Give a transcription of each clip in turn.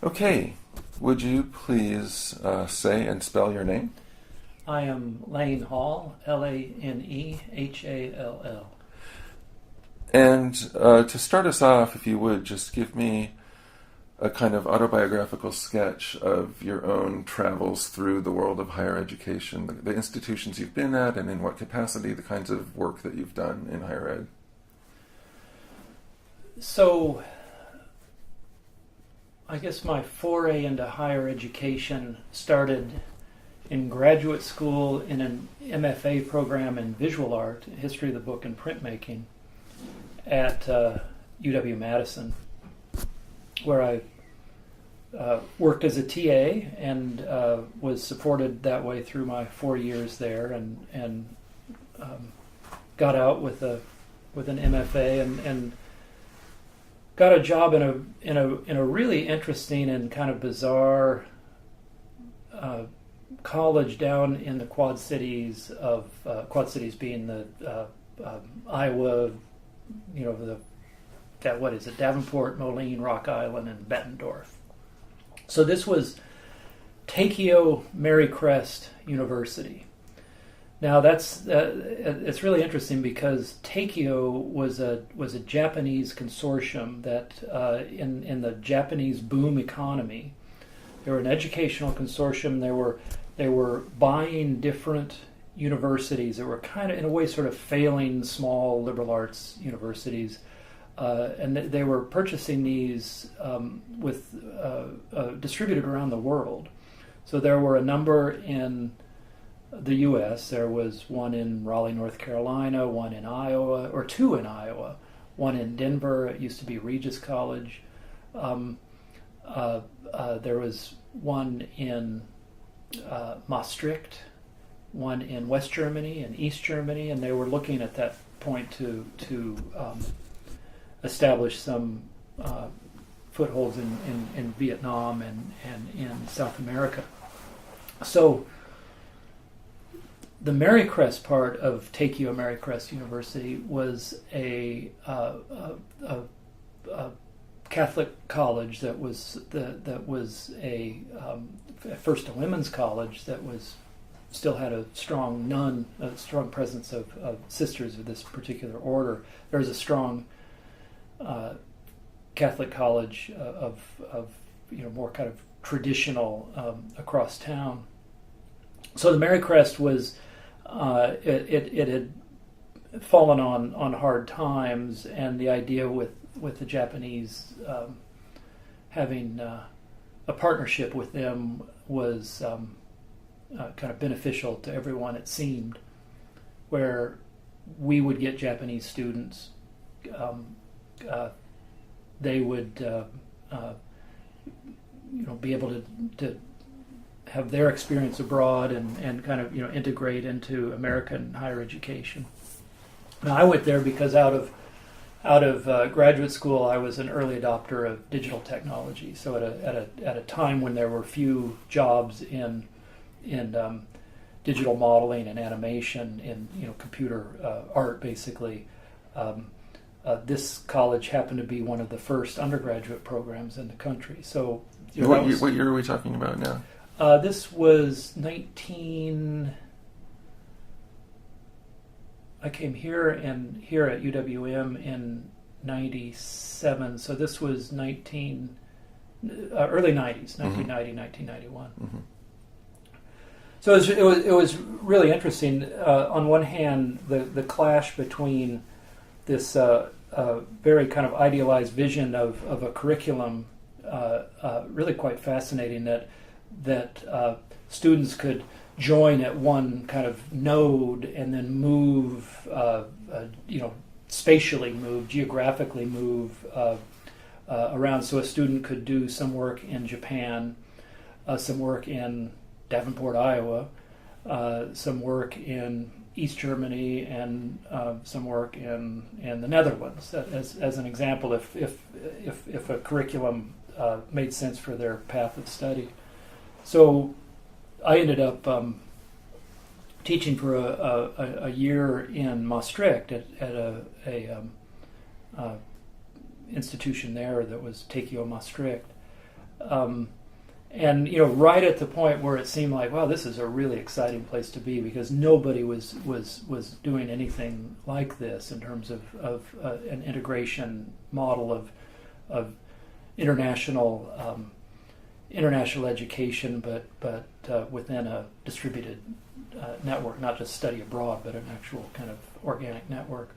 Okay, would you please say and spell your name? I am Lane Hall, Lanehall. And to start us off, if you would, just give me a kind of autobiographical sketch of your own travels through the world of higher education, the institutions you've been at, and in what capacity, the kinds of work that you've done in higher ed. So, I guess my foray into higher education started in graduate school in an MFA program in visual art, history of the book and printmaking, at UW-Madison, where I worked as a TA and was supported that way through my 4 years there, and got out with an MFA and got a job in a really interesting and kind of bizarre college down in the Quad Cities being the Iowa, Davenport, Moline, Rock Island, and Bettendorf. So this was Takeo Marycrest University. Now it's really interesting because Takeo was a Japanese consortium that in the Japanese boom economy, they were an educational consortium. They were buying different universities that were kind of in a way sort of failing small liberal arts universities. And they were purchasing these distributed around the world. So there were a number in the U.S. There was one in Raleigh, North Carolina, one in Iowa, or two in Iowa, one in Denver. It used to be Regis College. There was one in Maastricht, one in West Germany and East Germany, and they were looking at that point to establish some footholds in Vietnam and in South America. So the Marycrest part of Takeo Marycrest University was a Catholic college that was first a women's college that still had a strong presence of sisters of this particular order. There was a strong Catholic college of more kind of traditional across town. So the Marycrest was it had fallen on hard times, and the idea with the Japanese having a partnership with them was kind of beneficial to everyone, it seemed, where we would get Japanese students. They would be able to have their experience abroad and kind of integrate into American higher education. Now I went there because out of graduate school I was an early adopter of digital technology. So at a time when there were few jobs in digital modeling and animation, in computer art basically. This college happened to be one of the first undergraduate programs in the country. So, what year are we talking about now? This was I came here at UWM in 97. So this was early 90s, 1990, 1991. Mm-hmm. So it was really interesting. On one hand, the clash between this very kind of idealized vision of a curriculum, really quite fascinating, that students could join at one kind of node and then move, spatially move, geographically move around. So a student could do some work in Japan, some work in Davenport, Iowa, some work in East Germany, and some work in the Netherlands. As an example, if a curriculum made sense for their path of study. So I ended up teaching for a year in Maastricht at a institution there that was Takeo Maastricht, And right at the point where it seemed like, wow, this is a really exciting place to be, because nobody was doing anything like this in terms of an integration model of international education, but within a distributed network, not just study abroad, but an actual kind of organic network.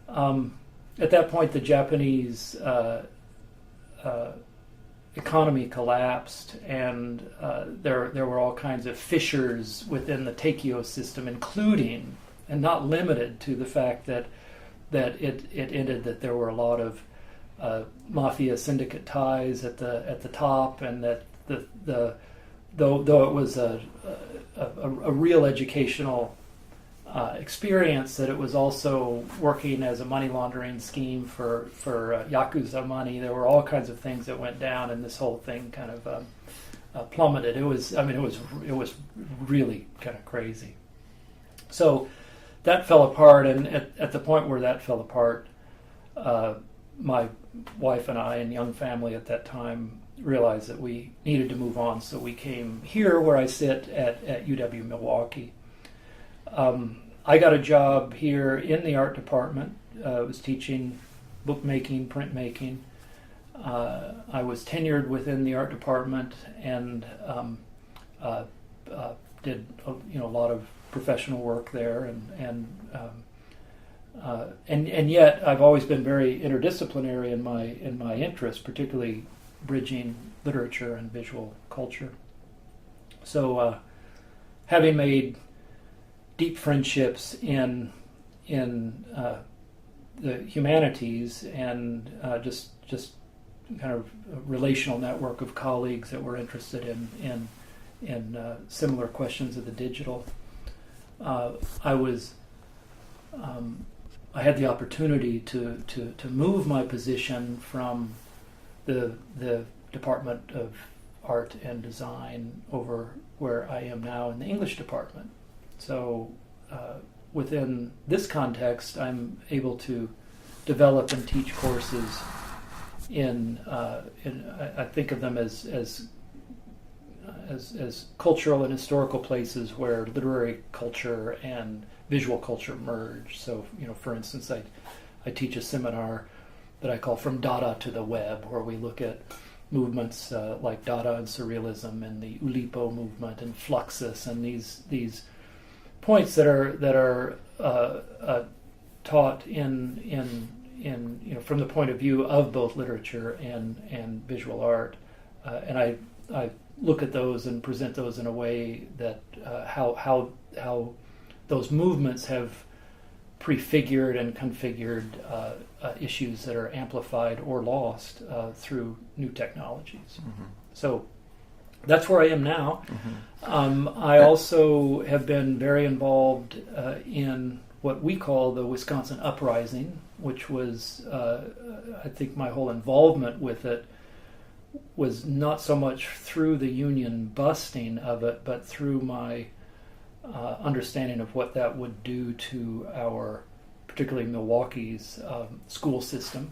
At that point, the Japanese economy collapsed, and there were all kinds of fissures within the Teikyo system, including and not limited to the fact that it ended that there were a lot of mafia syndicate ties at the top, and that though it was a real educational experience, that it was also working as a money laundering scheme for Yakuza money. There were all kinds of things that went down, and this whole thing kind of plummeted. It was really kind of crazy. So that fell apart, and at the point where that fell apart, my wife and I and young family at that time realized that we needed to move on. So we came here, where I sit at UW Milwaukee. I got a job here in the art department. I was teaching bookmaking, printmaking. I was tenured within the art department, and did a lot of professional work there, and yet I've always been very interdisciplinary in my interests, particularly bridging literature and visual culture. So, having made deep friendships in the humanities, and just kind of a relational network of colleagues that were interested in similar questions of the digital, I had the opportunity to move my position from the Department of Art and Design over where I am now in the English department. So within this context, I'm able to develop and teach courses in I think of them as cultural and historical places where literary culture and visual culture merge. So, for instance, I teach a seminar that I call From Dada to the Web, where we look at movements like Dada and Surrealism, and the Oulipo movement, and Fluxus, and these points that are taught in from the point of view of both literature and visual art, and I look at those and present those in a way that how those movements have prefigured and configured issues that are amplified or lost through new technologies. Mm-hmm. So that's where I am now. Mm-hmm. I also have been very involved in what we call the Wisconsin Uprising, which was, I think my whole involvement with it was not so much through the union busting of it, but through my understanding of what that would do to particularly Milwaukee's school system.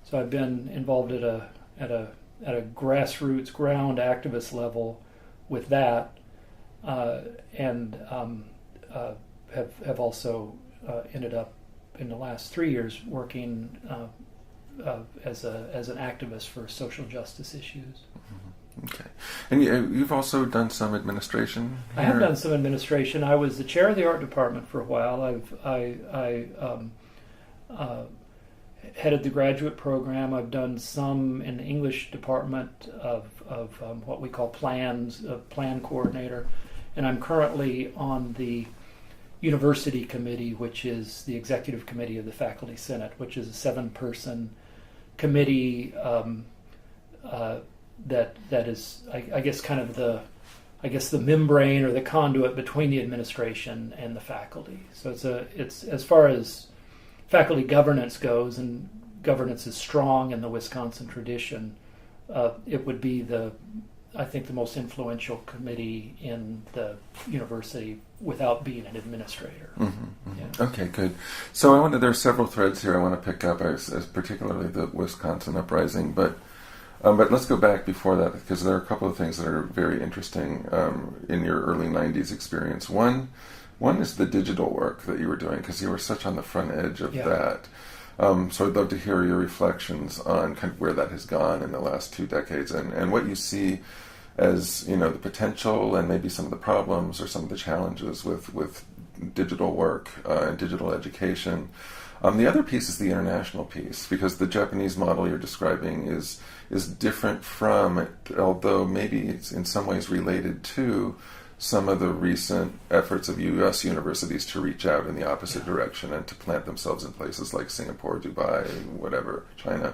So I've been involved at a grassroots, ground activist level with that, and have also ended up in the last 3 years working as an activist for social justice issues. Okay. And you've also done some administration here? I have done some administration. I was the chair of the art department for a while. I headed the graduate program. I've done some in the English department of what we call plan coordinator. And I'm currently on the university committee, which is the executive committee of the Faculty Senate, which is a 7-person committee that is, I guess, kind of the membrane or the conduit between the administration and the faculty. So it's as far as faculty governance goes, and governance is strong in the Wisconsin tradition. It would be I think the most influential committee in the university without being an administrator. Mm-hmm, mm-hmm. Yeah. Okay, good. So there are several threads here I want to pick up, as particularly the Wisconsin Uprising, but But let's go back before that, because there are a couple of things that are very interesting in your early 90s experience. One is the digital work that you were doing, because you were such on the front edge of that. So I'd love to hear your reflections on kind of where that has gone in the last 2 decades, and what you see as, you know, the potential and maybe some of the problems or some of the challenges with digital work and digital education. The other piece is the international piece, because the Japanese model you're describing is different from, although maybe it's in some ways related to, some of the recent efforts of U.S. universities to reach out in the opposite direction and to plant themselves in places like Singapore, Dubai, whatever, China.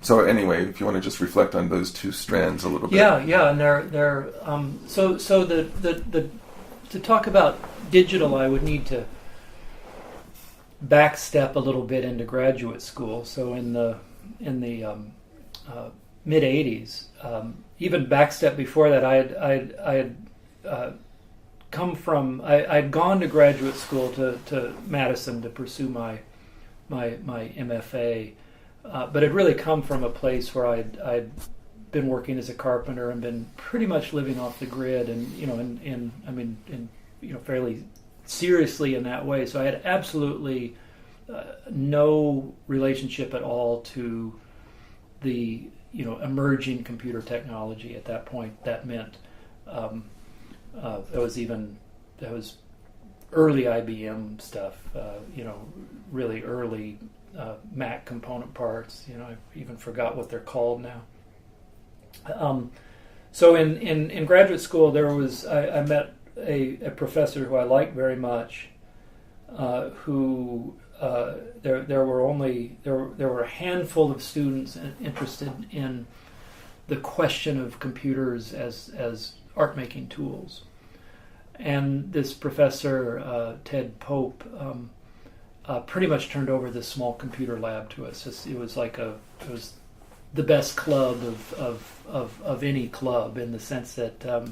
So anyway, if you want to just reflect on those two strands a little bit. Yeah, and they're so the to talk about digital, I would need to backstep a little bit into graduate school. So in the mid '80s, even backstep before that, I had come from. I'd gone to graduate school to Madison to pursue my MFA, but it really come from a place where I'd been working as a carpenter and been pretty much living off the grid, and fairly seriously in that way. So I had absolutely no relationship at all to the emerging computer technology at that point. That meant that was early IBM stuff, really early Mac component parts. I even forgot what they're called now. So in graduate school, I met a professor who I liked very much, who there were a handful of students interested in the question of computers as art making tools, and this professor Ted Pope pretty much turned over this small computer lab to us. It was the best club of any club, in the sense that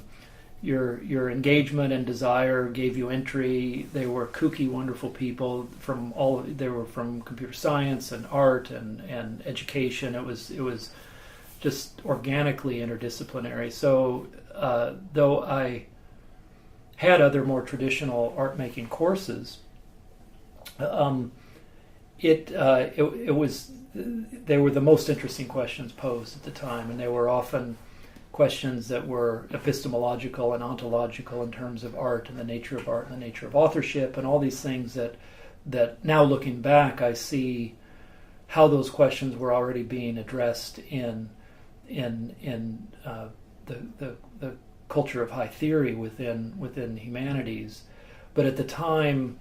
your engagement and desire gave you entry. They were kooky, wonderful people they were from computer science and art and education. It was just organically interdisciplinary. So though I had other more traditional art making courses, they were the most interesting questions posed at the time, and they were often questions that were epistemological and ontological in terms of art and the nature of art and the nature of authorship and all these things that now looking back, I see how those questions were already being addressed in the culture of high theory within humanities. But at the time,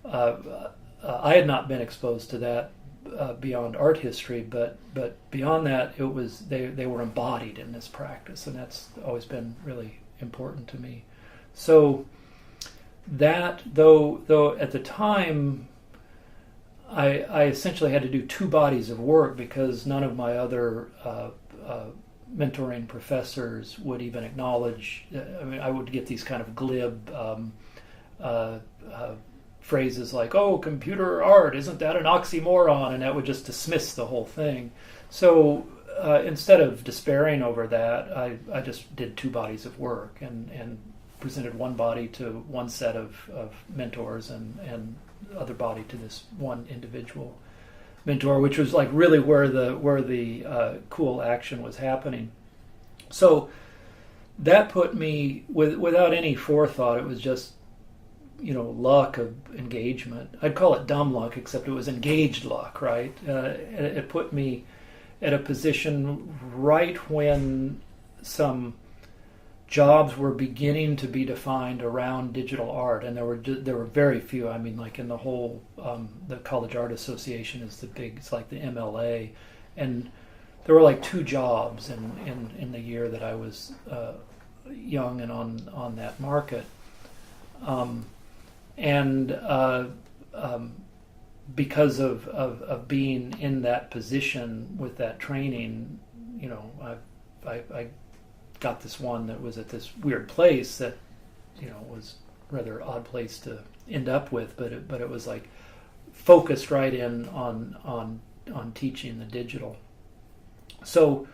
I had not been exposed to that beyond art history, but beyond that, it was they were embodied in this practice, and that's always been really important to me. So that though at the time, I essentially had to do 2 bodies of work, because none of my other mentoring professors would even acknowledge. I would get these kind of glib phrases like, "Oh, computer art, isn't that an oxymoron?" And that would just dismiss the whole thing. So instead of despairing over that, I just did 2 bodies of work and presented one body to one set of mentors and the other body to this one individual mentor, which was like really where the cool action was happening. So that put me without any forethought. It was just luck of engagement. I'd call it dumb luck, except it was engaged luck, right? It put me at a position right when some jobs were beginning to be defined around digital art, and there were very few. I mean, like in the whole, the College Art Association is it's like the MLA, and there were like 2 jobs in the year that I was young and on that market. Because of being in that position with that training, I got this one that was at this weird place that, was rather odd place to end up with, but it was like focused right in on teaching the digital. So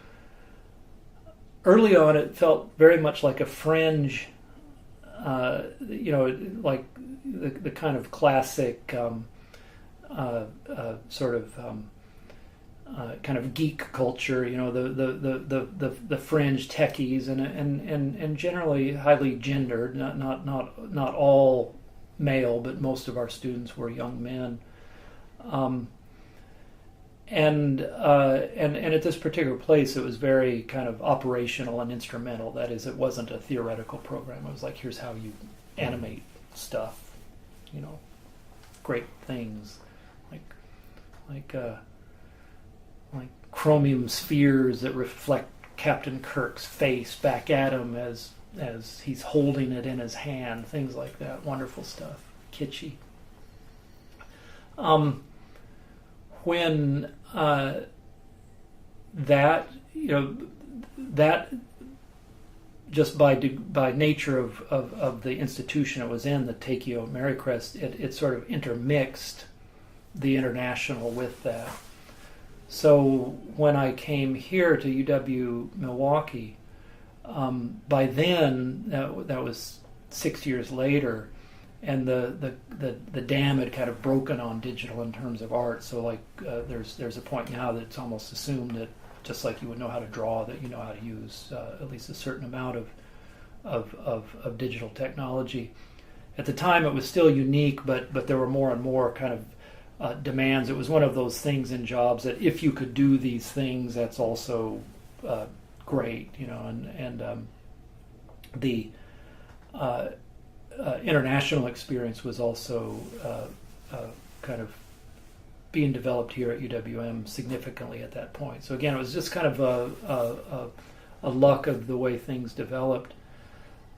early on, it felt very much like a fringe, like the kind of classic sort of kind of geek culture, the fringe techies, and generally highly gendered. Not all male, but most of our students were young men. And at this particular place, it was very kind of operational and instrumental. That is, it wasn't a theoretical program. It was like, here's how you animate stuff, great things, like chromium spheres that reflect Captain Kirk's face back at him as he's holding it in his hand, things like that. Wonderful stuff, kitschy. When that just by nature of the institution it was in, the Teikyo Marycrest, it sort of intermixed the international with that. So when I came here to UW Milwaukee, by then that was 6 years later, and the dam had kind of broken on digital in terms of art. So there's a point now that it's almost assumed that just like you would know how to draw, that you know how to use at least a certain amount of digital technology. At the time, it was still unique, but there were more and more kind of demands. It was one of those things in jobs that if you could do these things, that's also great, and the international experience was also kind of being developed here at UWM significantly at that point. So again, it was just kind of a luck of the way things developed.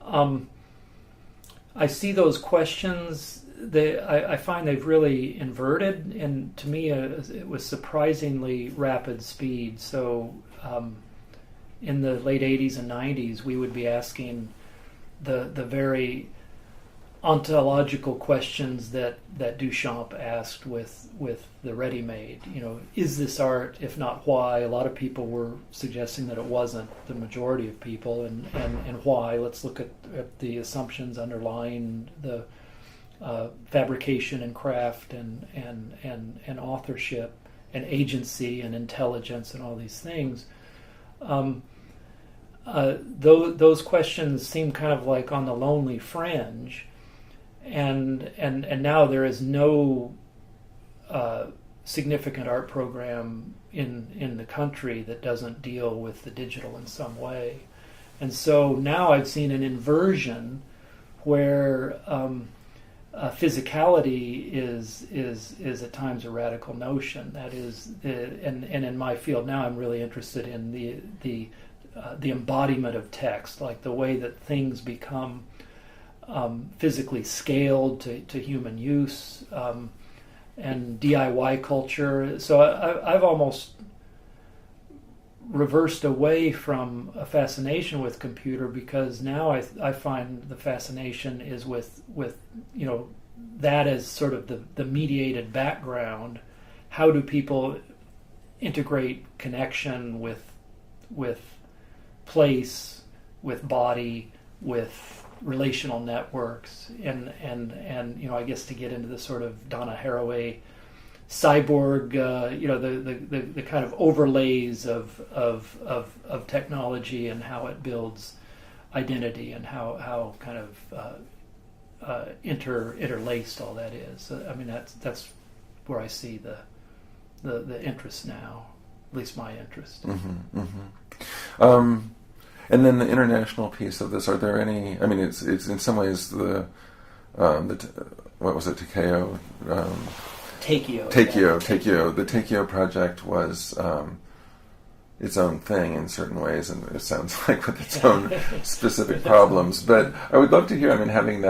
I see those questions. I find they've really inverted, and to me, it was surprisingly rapid speed. So in the late 80s and 90s, we would be asking the very ontological questions that Duchamp asked with the ready-made. Is this art? If not, why? A lot of people were suggesting that it wasn't, the majority of people, and why. Let's look at the assumptions underlying the fabrication and craft and authorship and agency and intelligence and all these things. Those questions seem kind of like on the lonely fringe, and now there is no significant art program in the country that doesn't deal with the digital in some way. And so now I've seen an inversion where physicality is at times a radical notion. That is, and in my field now, I'm really interested in the embodiment of text, like the way that things become physically scaled to human use, and DIY culture. So I've almost reversed away from a fascination with computer, because now I find the fascination is with that as sort of the mediated background. How do people integrate connection with place, with body, with relational networks, and I guess to get into the sort of Donna Haraway cyborg, the kind of overlays of technology and how it builds identity and how kind of interlaced all that is. I mean, that's where I see the interest now, at least my interest. Mm-hmm, mm-hmm. And then the international piece of this, are there any? I mean, it's in some ways the what was it, Teikyo? Teikyo. The Teikyo project was its own thing in certain ways, and it sounds like with its own specific problems. But I would love to hear. I mean, having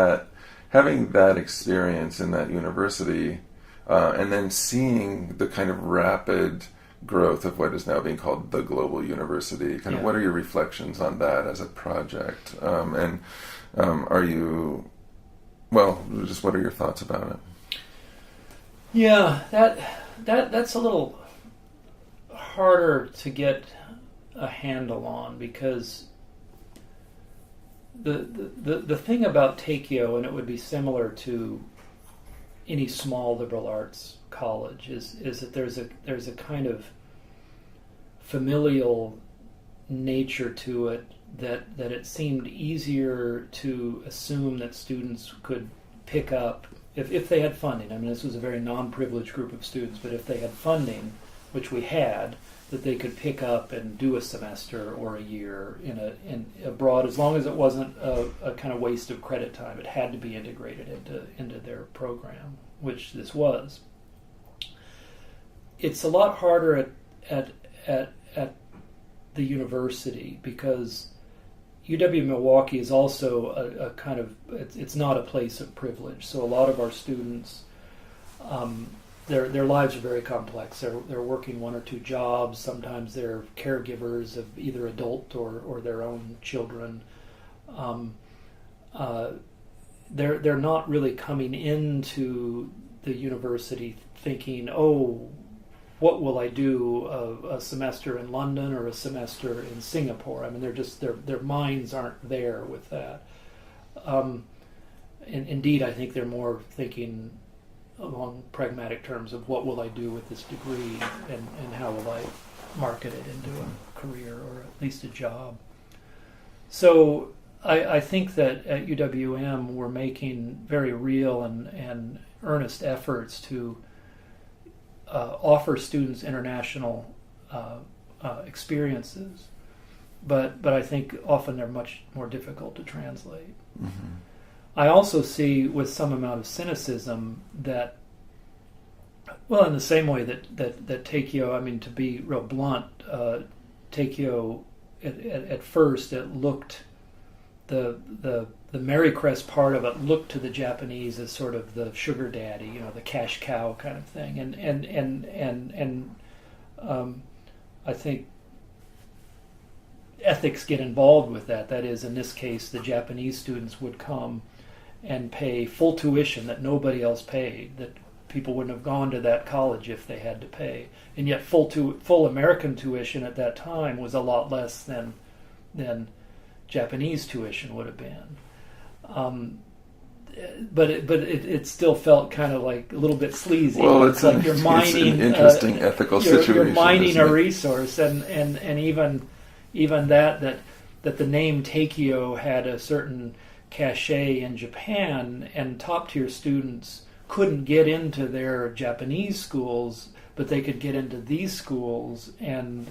that experience in that university, and then seeing the kind of rapid growth of what is now being called the Global University. Kind of, what are your reflections on that as a project? And are you, just what are your thoughts about it? Yeah, that's a little harder to get a handle on, because the thing about Teikyo, and it would be similar to any small liberal arts college, is that there's a kind of familial nature to it, that it seemed easier to assume that students could pick up if they had funding. I mean, this was a very non-privileged group of students, but if they had funding, which we had, that they could pick up and do a semester or a year in abroad, as long as it wasn't a kind of waste of credit time. It had to be integrated into their program, which this was. It's a lot harder at the university, because UW-Milwaukee is also a kind of, it's not a place of privilege. So a lot of our students, their lives are very complex. They're working one or two jobs. Sometimes they're caregivers of either adult or their own children. They're not really coming into the university thinking, oh, what will I do, a semester in London or a semester in Singapore? I mean, they're just their minds aren't there with that. And indeed, I think they're more thinking along pragmatic terms of what will I do with this degree, and how will I market it into a career or at least a job. So I think that at UWM we're making very real and earnest efforts to offer students international experiences, but I think often they're much more difficult to translate. Mm-hmm. I also see with some amount of cynicism that, well, in the same way that Teikyo, I mean, to be real blunt, Teikyo at first it looked, the Marycrest part of it looked to the Japanese as sort of the sugar daddy, the cash cow kind of thing, and I think ethics get involved with that. That is, in this case, the Japanese students would come and pay full tuition that nobody else paid, that people wouldn't have gone to that college if they had to pay, and yet full American tuition at that time was a lot less than Japanese tuition would have been. But it still felt kind of like a little bit sleazy. Well, it's like you're mining an interesting ethical situation. You're mining a resource, and even that the name Teikyo had a certain cachet in Japan, and top tier students couldn't get into their Japanese schools, but they could get into these schools and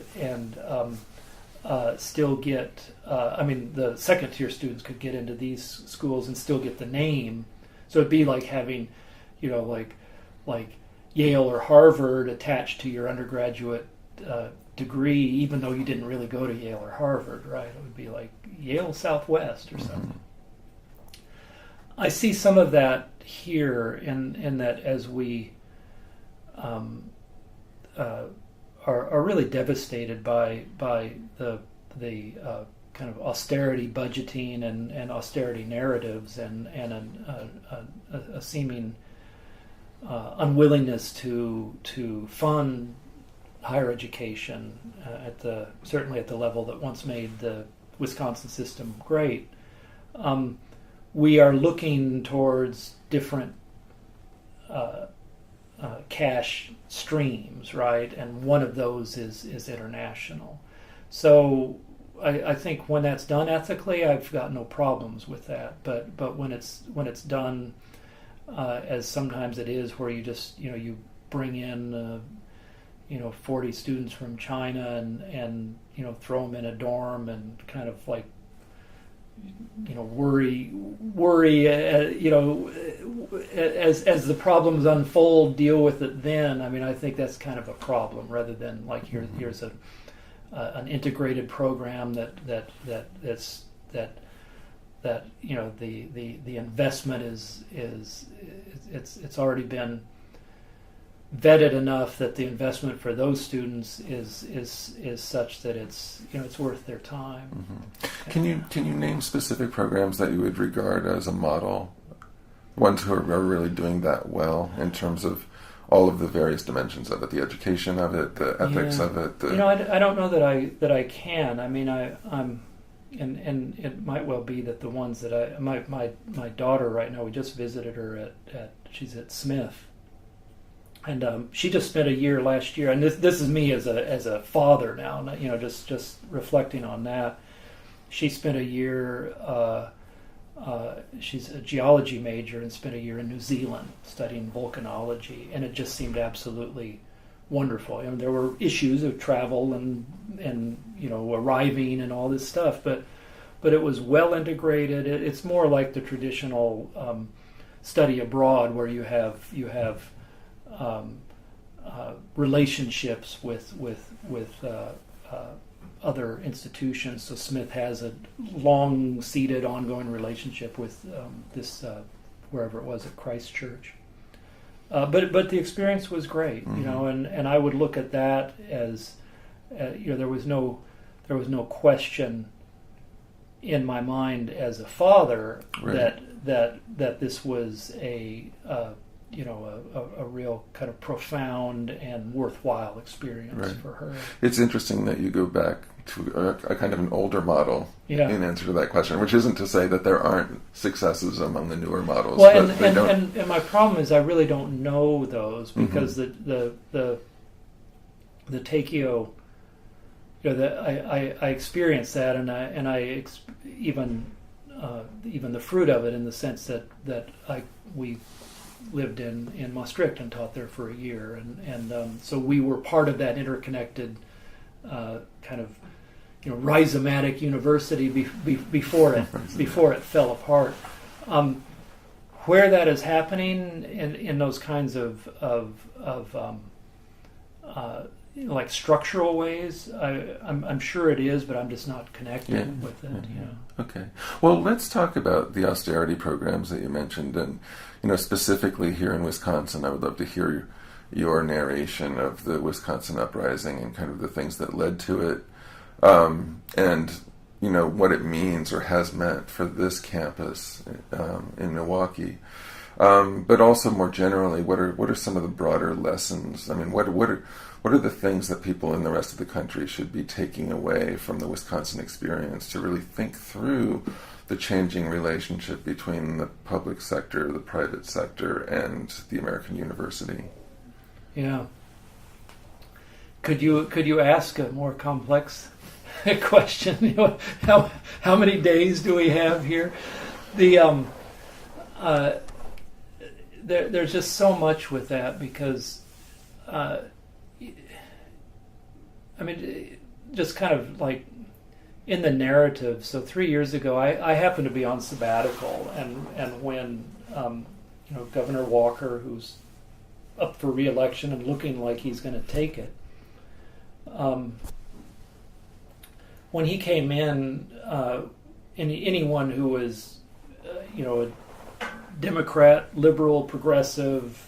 still get. The second tier students could get into these schools and still get the name. So it'd be like having, like Yale or Harvard attached to your undergraduate degree, even though you didn't really go to Yale or Harvard, right? It would be like Yale Southwest or something. Mm-hmm. I see some of that here in that as we are really devastated by the kind of austerity budgeting and austerity narratives and a seeming unwillingness to fund higher education certainly at the level that once made the Wisconsin system great. We are looking towards different cash streams, right? And one of those is international. So I think when that's done ethically, I've got no problems with that. But when it's done as sometimes it is, where you just you bring in 40 students from China and throw them in a dorm and kind of like worry as the problems unfold, deal with it then. I mean, I think that's kind of a problem, rather than like here's an integrated program that the investment is it's already been vetted enough that the investment for those students is such that it's worth their time. Mm-hmm. Can you name specific programs that you would regard as a model, ones who are really doing that well in terms of all of the various dimensions of it, the education of it, the ethics Yeah. of it. I don't know that I can. I mean, I'm, and it might well be that the ones that my daughter right now, we just visited her at she's at Smith, and she just spent a year last year. And this is me as a father now, just reflecting on that. She spent a year. She's a geology major and spent a year in New Zealand studying volcanology, and it just seemed absolutely wonderful. There were issues of travel and arriving and all this stuff, but it was well integrated. It's more like the traditional study abroad, where you have relationships with other institutions. So Smith has a long-seated, ongoing relationship with this wherever it was at Christ Church. But the experience was great, and I would look at that as there was no question in my mind as a father that this was a real kind of profound and worthwhile experience for her. It's interesting that you go back to a kind of an older model in answer to that question, which isn't to say that there aren't successes among the newer models. Well, and my problem is I really don't know those, because the Teikyo, I experienced that, and I even the fruit of it, in the sense that we lived in Maastricht and taught there for a year, and so we were part of that interconnected kind of rhizomatic university before it fell apart. Where that is happening in those kinds of like structural ways, I'm sure it is, but I'm just not connected with it. Okay. Well, let's talk about the austerity programs that you mentioned, and specifically here in Wisconsin. I would love to hear your narration of the Wisconsin uprising and kind of the things that led to it, and what it means or has meant for this campus in Milwaukee. But also more generally, what are some of the broader lessons? I mean, what are the things that people in the rest of the country should be taking away from the Wisconsin experience to really think through the changing relationship between the public sector, the private sector, and the American university? Yeah. Could you ask a more complex question? How many days do we have here? There's just so much with that, because just kind of like in the narrative. So 3 years ago, I happened to be on sabbatical, and when Governor Walker, who's up for re-election and looking like he's going to take it, when he came in, anyone who was a Democrat, liberal, progressive,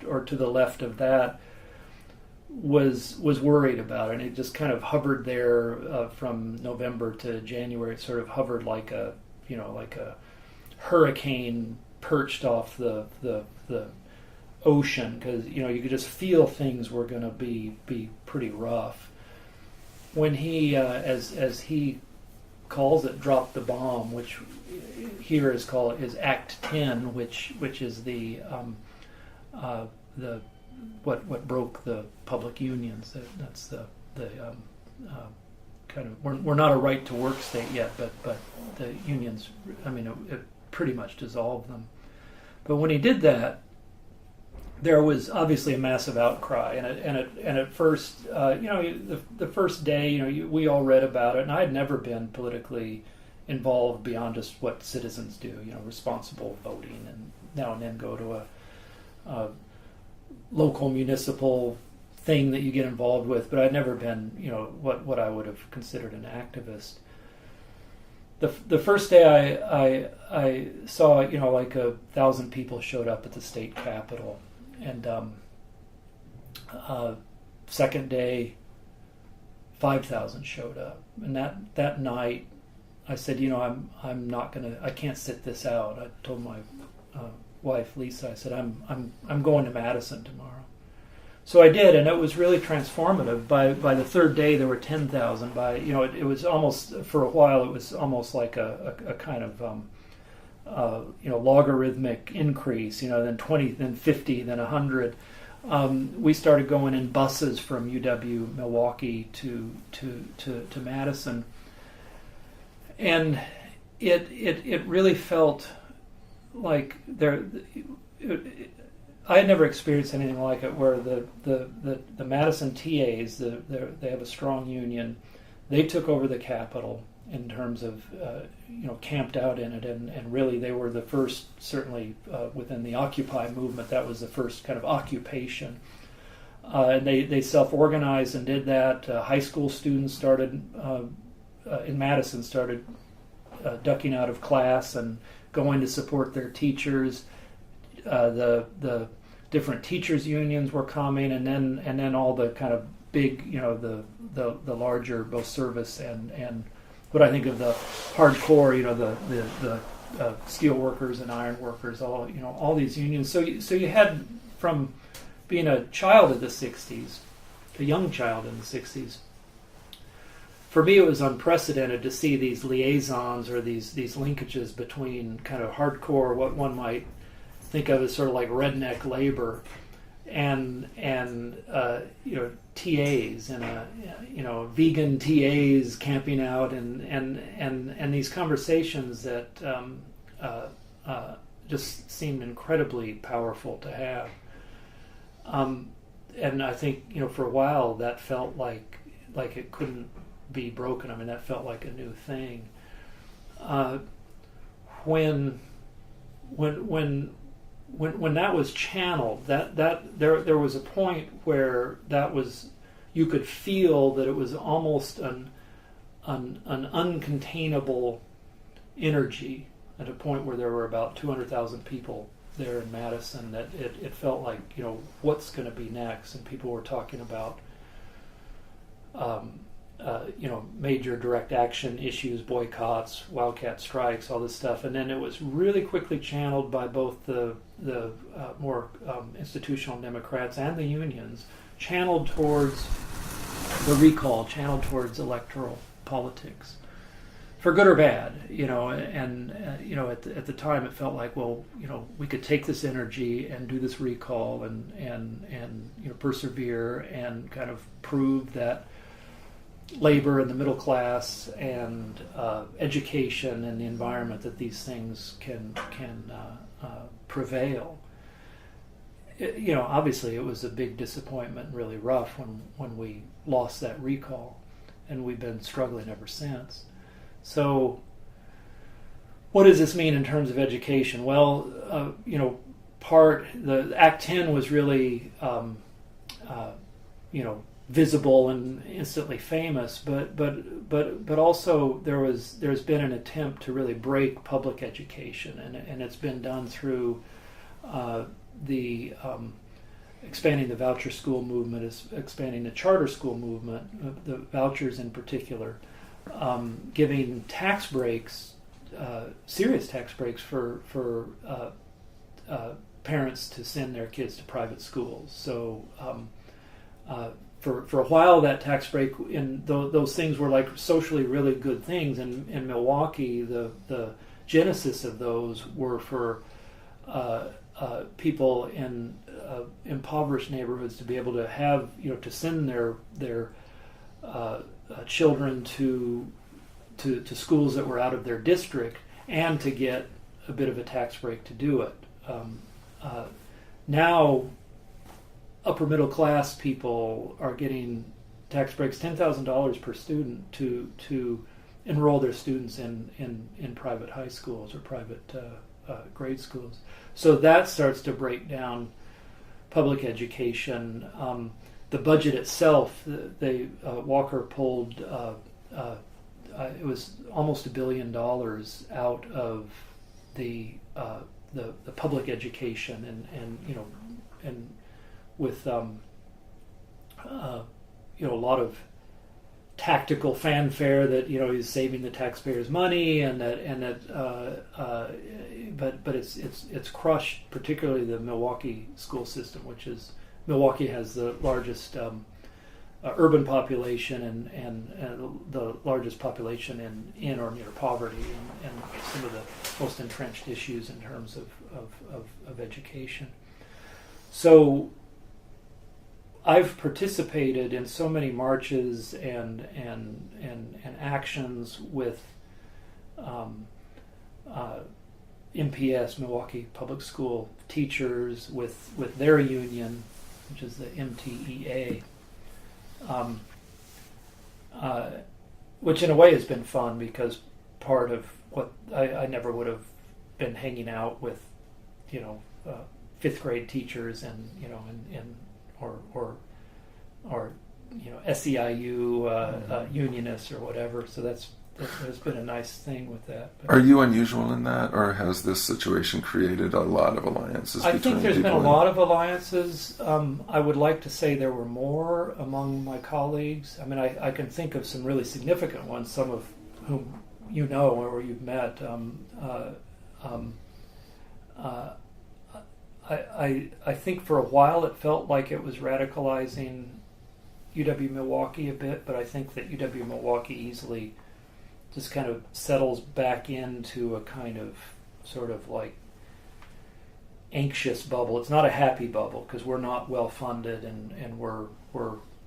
or to the left of that, was worried about it. And it just kind of hovered there from November to January. It sort of hovered like a hurricane perched off the ocean, because you could just feel things were going to be pretty rough. When he, as he calls it, dropped the bomb, which here is Act 10, which is the what broke the public unions. That's the kind of, we're not a right to work state yet, but the unions, it pretty much dissolved them. But when he did that, there was obviously a massive outcry, and at first, the first day, we all read about it, and I had never been politically involved beyond just what citizens do, responsible voting, and now and then go to a local municipal thing that you get involved with, but I'd never been, what I would have considered an activist. The first day I saw, like 1,000 people showed up at the state capitol, and second day 5,000 showed up, and that night I said, I'm not gonna, I can't sit this out. I told my wife Lisa, I said, I'm going to Madison tomorrow. So I did, and it was really transformative. By the third day, there were 10,000. It was almost, for a while, it was almost like a kind of logarithmic increase. Then 20, then 50, then 100. We started going in buses from UW Milwaukee to Madison, and it really felt like I had never experienced anything like it, where the Madison TAs, they have a strong union. They took over the Capitol in terms of camped out in it, and really they were the first, certainly within the Occupy movement, that was the first kind of occupation. And they self-organized and did that. High school students started in Madison started ducking out of class and going to support their teachers. The different teachers unions were coming, and then all the kind of big, the larger, both service and what I think of the hardcore, the steel workers and iron workers, all these unions. So you had, from being a child of the '60s, a young child in the '60s. For me, it was unprecedented to see these liaisons, or these linkages between kind of hardcore, what one might think of as sort of like redneck labor, and TAs and vegan TAs camping out, and these conversations that just seemed incredibly powerful to have. And I think for a while that felt like it couldn't be broken. I mean, that felt like a new thing. When that was channeled, that there was a point where that was, you could feel that it was almost an uncontainable energy, at a point where there were about 200,000 people there in Madison, that it felt like, what's going to be next? And people were talking about major direct action issues, boycotts, wildcat strikes, all this stuff. And then it was really quickly channeled by both the more institutional Democrats and the unions, channeled towards the recall, channeled towards electoral politics, for good or bad. At the time it felt like, well, we could take this energy and do this recall and persevere and kind of prove that labor and the middle class and education and the environment, that these things can prevail. Obviously it was a big disappointment and really rough when we lost that recall, and we've been struggling ever since. So what does this mean in terms of education? Well, the Act 10 was really visible and instantly famous, but also there's been an attempt to really break public education, and it's been done through the expanding the voucher school movement, is expanding the charter school movement, the vouchers in particular, giving tax breaks, serious tax breaks for parents to send their kids to private schools. So for a while, that tax break, and those things were like socially really good things. In Milwaukee, the genesis of those were for people in impoverished neighborhoods to be able to have, to send their children to schools that were out of their district, and to get a bit of a tax break to do it. Now, upper middle class people are getting tax breaks, $10,000 per student to enroll their students in private high schools or private grade schools. So that starts to break down public education. The budget itself, Walker pulled it was almost $1 billion out of the public education, and with a lot of tactical fanfare that he's saving the taxpayers' money, but it's crushed particularly the Milwaukee school system, which is Milwaukee has the largest urban population and the largest population in or near poverty, and some of the most entrenched issues in terms of education. So I've participated in so many marches and actions with MPS, Milwaukee Public School teachers, with their union, which is the MTEA, which in a way has been fun because part of what I never would have been hanging out with, fifth grade teachers and SEIU unionists or whatever. So that's been a nice thing with that. But are you unusual in that, or has this situation created a lot of alliances? I think there's been a lot of alliances. I would like to say there were more among my colleagues. I mean, I can think of some really significant ones, some of whom you know or you've met. I think for a while it felt like it was radicalizing UW-Milwaukee a bit, but I think that UW-Milwaukee easily just kind of settles back into a kind of sort of like anxious bubble. It's not a happy bubble because we're not well funded and we're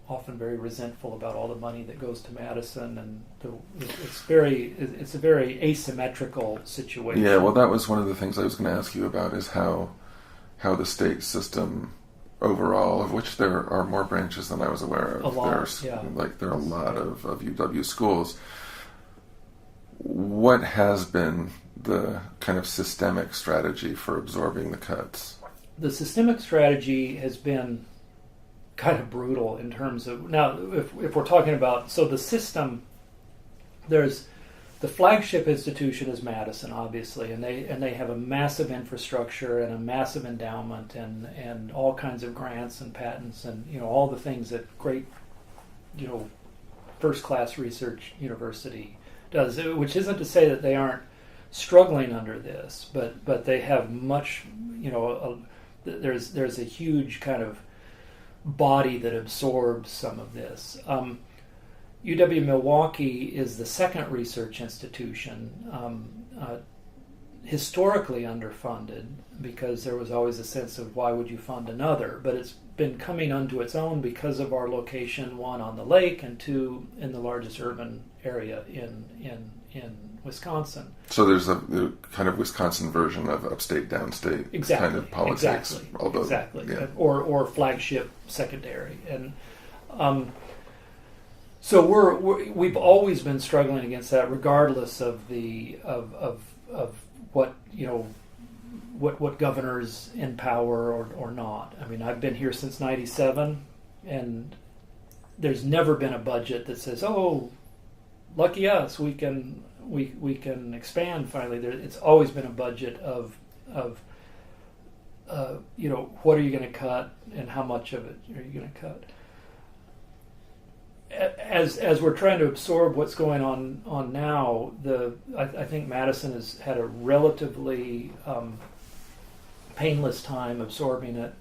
often very resentful about all the money that goes to Madison, and it's a very asymmetrical situation. Yeah, well, that was one of the things I was going to ask you about, is how the state system overall, of which there are more branches than I was aware of. A lot, yeah. There are a lot of UW schools. What has been the kind of systemic strategy for absorbing the cuts? The systemic strategy has been kind of brutal in terms of, now if we're talking about, so the system, there's the flagship institution is Madison, obviously, and they have a massive infrastructure and a massive endowment and all kinds of grants and patents and all the things that great first class research university does, which isn't to say that they aren't struggling under this, but they have much, there's a huge kind of body that absorbs some of this. UW-Milwaukee is the second research institution, historically underfunded, because there was always a sense of why would you fund another, but it's been coming unto its own because of our location, one on the lake and two in the largest urban area in Wisconsin. So there's a kind of Wisconsin version of upstate downstate kind of politics. Exactly. Yeah. Or flagship secondary. And so we've always been struggling against that, regardless of what what governors in power or not. I mean, I've been here since '97, and there's never been a budget that says, "Oh, lucky us, we can expand finally." It's always been a budget of what are you going to cut and how much of it are you going to cut. As we're trying to absorb what's going on now, I think Madison has had a relatively painless time absorbing it.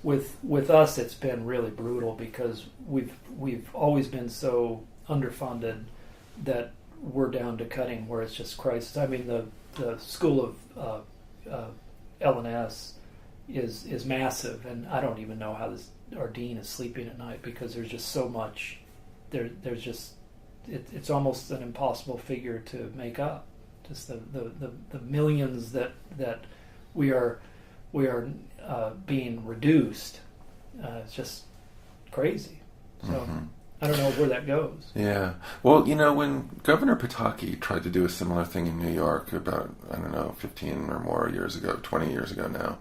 With us, it's been really brutal because we've always been so underfunded that we're down to cutting where it's just crisis. I mean, the school of L&S is massive, and I don't even know how our dean is sleeping at night because there's just so much. There's just it's almost an impossible figure to make up. Just the millions that we are being reduced. It's just crazy. So I don't know where that goes. Yeah. Well, when Governor Pataki tried to do a similar thing in New York about 15 or more years ago, 20 years ago now,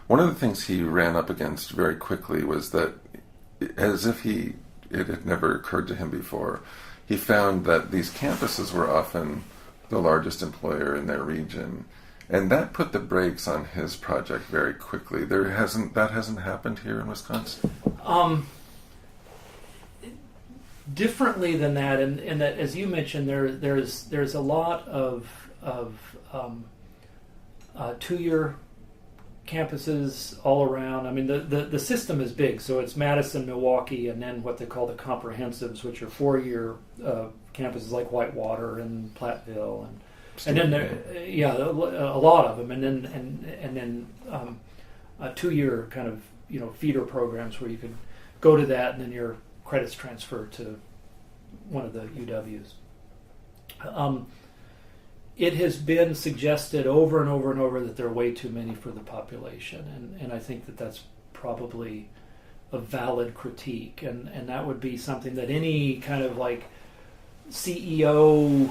one of the things he ran up against very quickly was that, as if it had never occurred to him before, he found that these campuses were often the largest employer in their region, and that put the brakes on his project very quickly. That hasn't happened here in Wisconsin. differently than that, and that, as you mentioned, there's a lot of 2-year campuses all around. I mean, the system is big, so it's Madison, Milwaukee, and then what they call the comprehensives, which are 4-year campuses like Whitewater and Platteville, and then a lot of them, and then 2-year kind of feeder programs where you could go to that, and then your credits transfer to one of the UWs. It has been suggested over and over and over that there are way too many for the population, and I think that that's probably a valid critique, and that would be something that any kind of like CEO,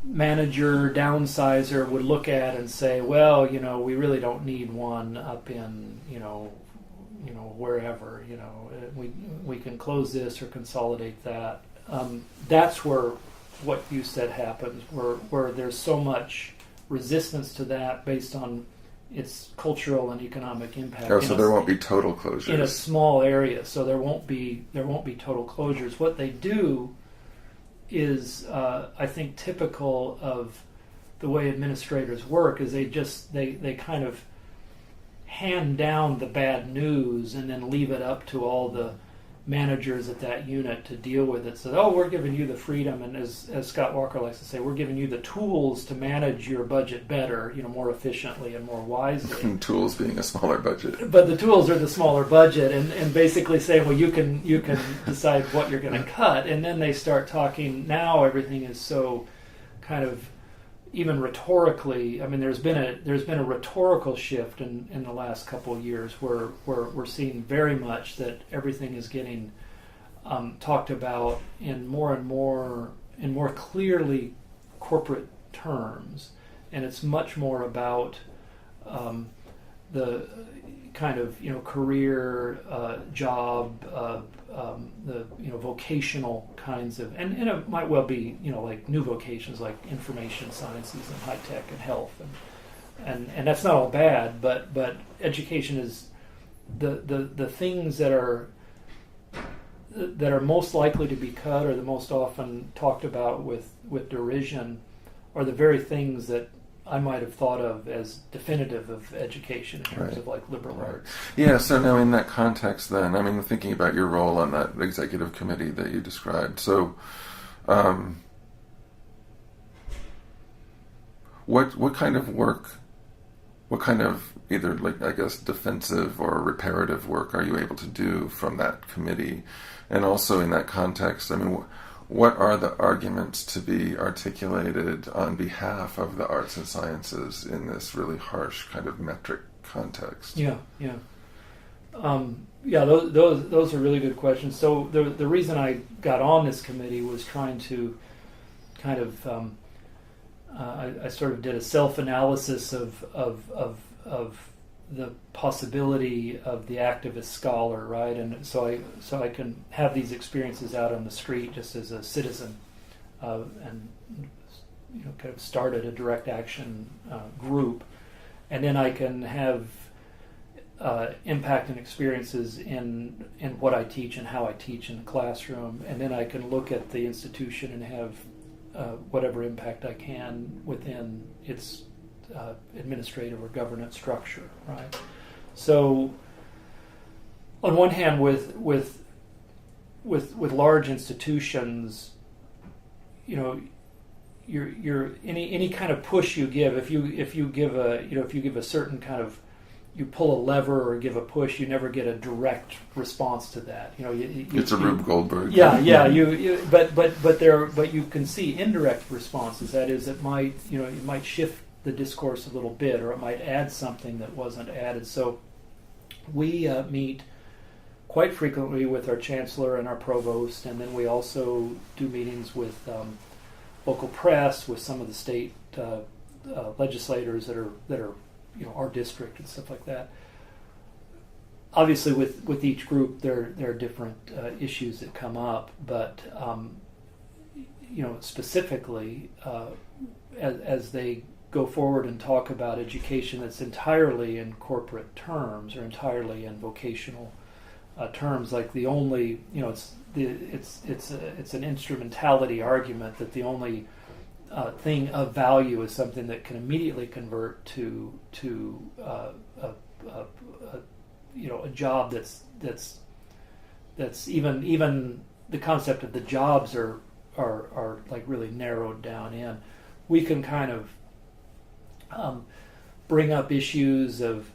manager, downsizer would look at and say, well, we really don't need one up in wherever, we can close this or consolidate that. That's where what you said happens, where there's so much resistance to that based on its cultural and economic impact. Oh, so there won't be total closures in a small area. So there won't be total closures. What they do is, I think, typical of the way administrators work is they kind of hand down the bad news and then leave it up to all the managers at that unit to deal with it. So, we're giving you the freedom, and as Scott Walker likes to say, we're giving you the tools to manage your budget better, more efficiently and more wisely. Tools being a smaller budget. But the tools are the smaller budget, and basically saying, well, you can decide what you're going to cut, and then they start talking. Now everything is so kind of, even rhetorically, I mean, there's been a rhetorical shift in the last couple of years where we're seeing very much that everything is getting talked about in more clearly corporate terms, and it's much more about the kind of career, job, the vocational kinds of, and it might well be like new vocations like information sciences and high tech and health, and that's not all bad, but education is the things that are most likely to be cut or the most often talked about with derision are the very things that I might have thought of as definitive of education in terms of like liberal arts. Yeah, so now in that context then, I mean, thinking about your role on that executive committee that you described, so what kind of work, what kind of either like, I guess, defensive or reparative work are you able to do from that committee? And also in that context, I mean, what are the arguments to be articulated on behalf of the arts and sciences in this really harsh kind of metric context? Yeah. Those are really good questions. So the reason I got on this committee was trying to kind of I sort of did a self-analysis of the possibility of the activist scholar, right? And so I can have these experiences out on the street just as a citizen, and kind of started a direct action group, and then I can have impact and experiences in what I teach and how I teach in the classroom, and then I can look at the institution and have whatever impact I can within its administrative or governance structure, right? So, on one hand, with large institutions, you're any kind of push you give. If you give a certain kind of, you pull a lever or give a push, you never get a direct response to that. It's a Rube Goldberg. Yeah. But you can see indirect responses. That is, it might shift the discourse a little bit, or it might add something that wasn't added. So we meet quite frequently with our chancellor and our provost, and then we also do meetings with local press, with some of the state legislators that are our district and stuff like that. Obviously, with each group, there are different issues that come up, but specifically as they go forward and talk about education that's entirely in corporate terms or entirely in vocational terms, like the only, it's an instrumentality argument that the only thing of value is something that can immediately convert to a job that's even the concept of the jobs are like really narrowed down in. We can kind of bring up issues of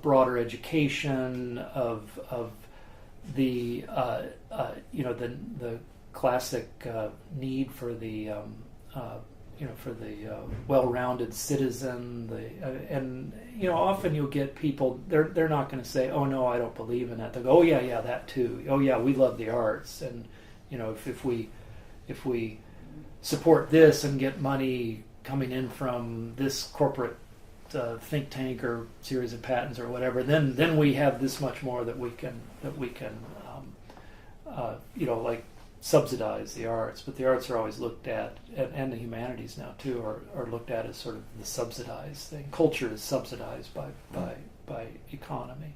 broader education, of the the classic need for the well-rounded citizen. And often you'll get people, they're not going to say, oh no, I don't believe in that. They'll go, oh yeah, that too. Oh yeah, we love the arts, and if we support this and get money coming in from this corporate think tank or series of patents or whatever, then we have this much more that we can like subsidize the arts. But the arts are always looked at, and the humanities now too are looked at as sort of the subsidized thing. Culture is subsidized by economy.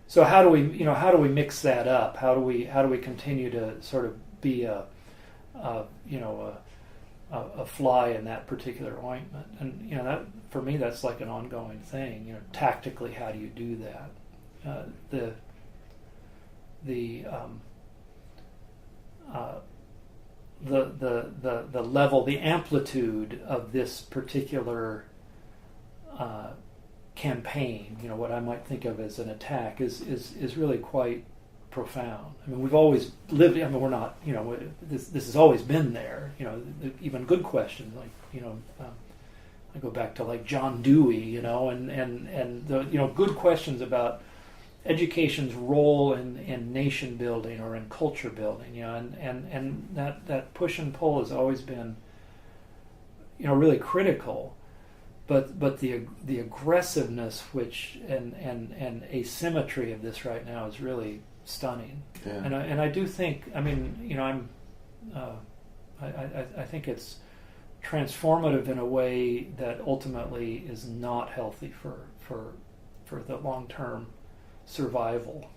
So how do we mix that up? How do we continue to sort of be a fly in that particular ointment? And that, for me, that's like an ongoing thing. Tactically, how do you do that? The level, the amplitude of this particular campaign, what I might think of as an attack, is really quite profound. I mean, we've always lived. I mean, we're not. This has always been there. Even good questions like I go back to like John Dewey, and the good questions about education's role in nation building or in culture building, and that push and pull has always been, really critical, but the aggressiveness which and asymmetry of this right now is really stunning. Yeah. And I do think, I mean, I think it's transformative in a way that ultimately is not healthy for the long-term survival.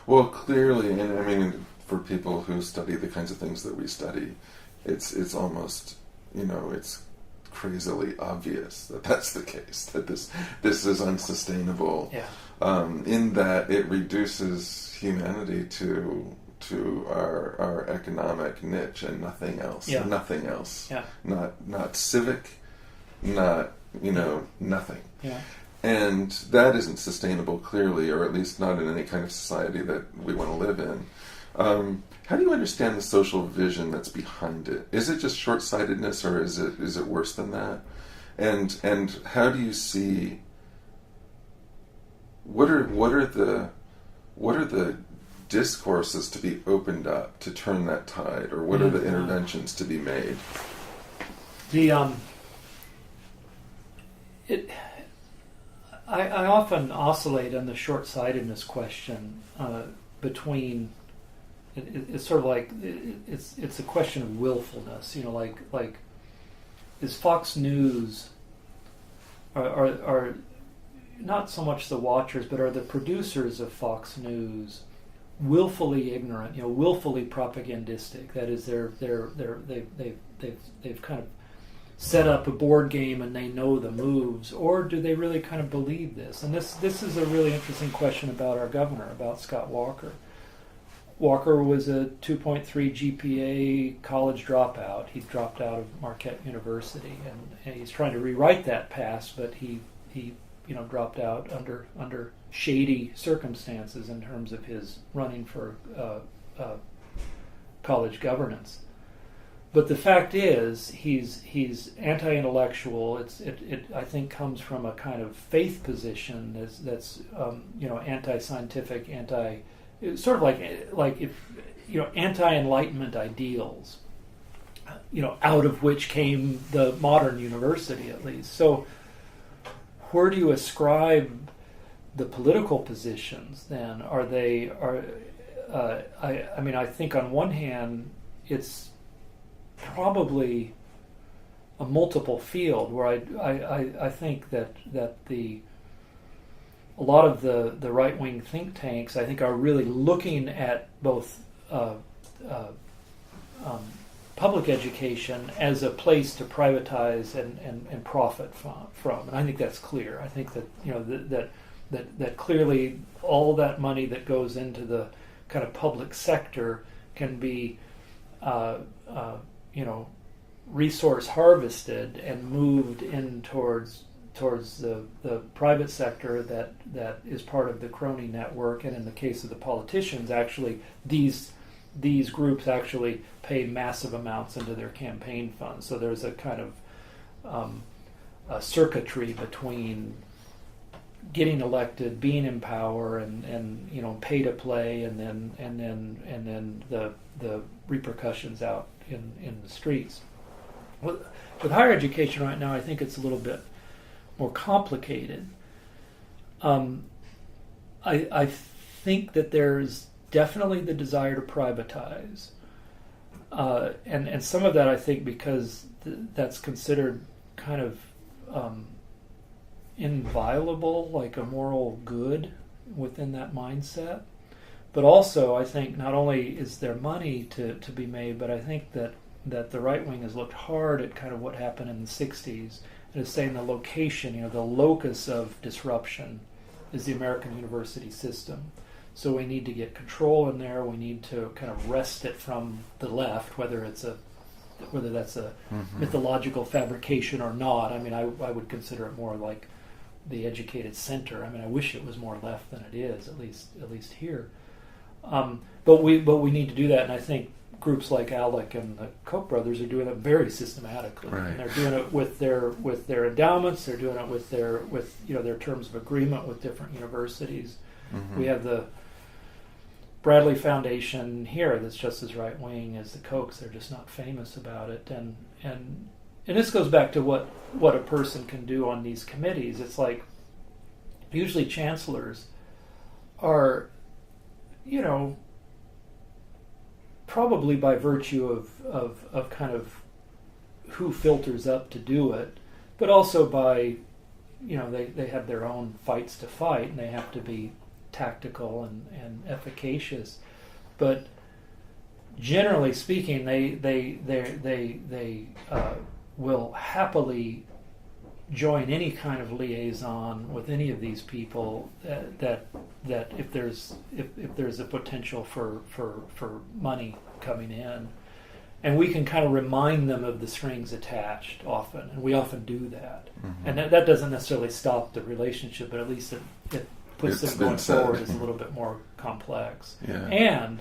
Well, clearly, and I mean, for people who study the kinds of things that we study, it's almost, it's crazily obvious that that's the case, that this is unsustainable. Yeah. In that it reduces humanity to our economic niche and nothing else. Yeah. Nothing else. Yeah. Not civic, not nothing. Yeah. And that isn't sustainable, clearly, or at least not in any kind of society that we want to live in. How do you understand the social vision that's behind it? Is it just short-sightedness, or is it worse than that? And how do you see what are the discourses to be opened up to turn that tide, or what are the interventions to be made? I often oscillate on the short-sightedness question between. It's sort of like it's a question of willfulness. Like is Fox News are not so much the watchers, but are the producers of Fox News willfully ignorant? Willfully propagandistic. That is, they've kind of set up a board game and they know the moves, or do they really kind of believe this? And this is a really interesting question about our governor, about Scott Walker. Walker was a 2.3 GPA college dropout. He dropped out of Marquette University, and he's trying to rewrite that past, but he dropped out under shady circumstances in terms of his running for college governance. But the fact is, he's anti-intellectual. It I think comes from a kind of faith position that's anti-scientific, sort of like if anti-enlightenment ideals, out of which came the modern university, at least. So where do you ascribe the political positions then? I think on one hand it's probably a multiple field where I think that the a lot of the right-wing think tanks, I think, are really looking at both public education as a place to privatize and profit from. And I think that's clear. I think that, you know, that clearly all that money that goes into the kind of public sector can be, you know, resource harvested and moved in towards the private sector that is part of the crony network. And in the case of the politicians, actually these groups actually pay massive amounts into their campaign funds. So there's a kind of a circuitry between getting elected, being in power, and you know, pay to play, and then the repercussions out in the streets. With higher education right now, I think it's a little bit more complicated. I think that there's definitely the desire to privatize, and some of that, I think, because that's considered kind of inviolable, like a moral good within that mindset. But also, I think not only is there money to be made, but I think that the right wing has looked hard at kind of what happened in the 60s and is saying the location, you know, the locus of disruption is the American university system. So we need to get control in there. We need to kind of wrest it from the left, whether that's a mythological fabrication or not. I mean, I would consider it more like the educated center. I mean, I wish it was more left than it is, at least here. But we need to do that, and I think groups like ALEC and the Koch brothers are doing it very systematically. Right. And they're doing it with their endowments. They're doing it with their terms of agreement with different universities. Mm-hmm. We have the Bradley Foundation here that's just as right wing as the Kochs. They're just not famous about it, and this goes back to what a person can do on these committees. It's like usually chancellors are, you know, probably by virtue of kind of who filters up to do it, but also by, you know, they have their own fights to fight, and they have to be tactical and efficacious. But generally speaking, they will happily join any kind of liaison with any of these people that if there's a potential for money coming in, and we can kind of remind them of the strings attached often, and we often do that. Mm-hmm. And that doesn't necessarily stop the relationship, but at least it puts them going forward as a little bit more complex. Yeah. And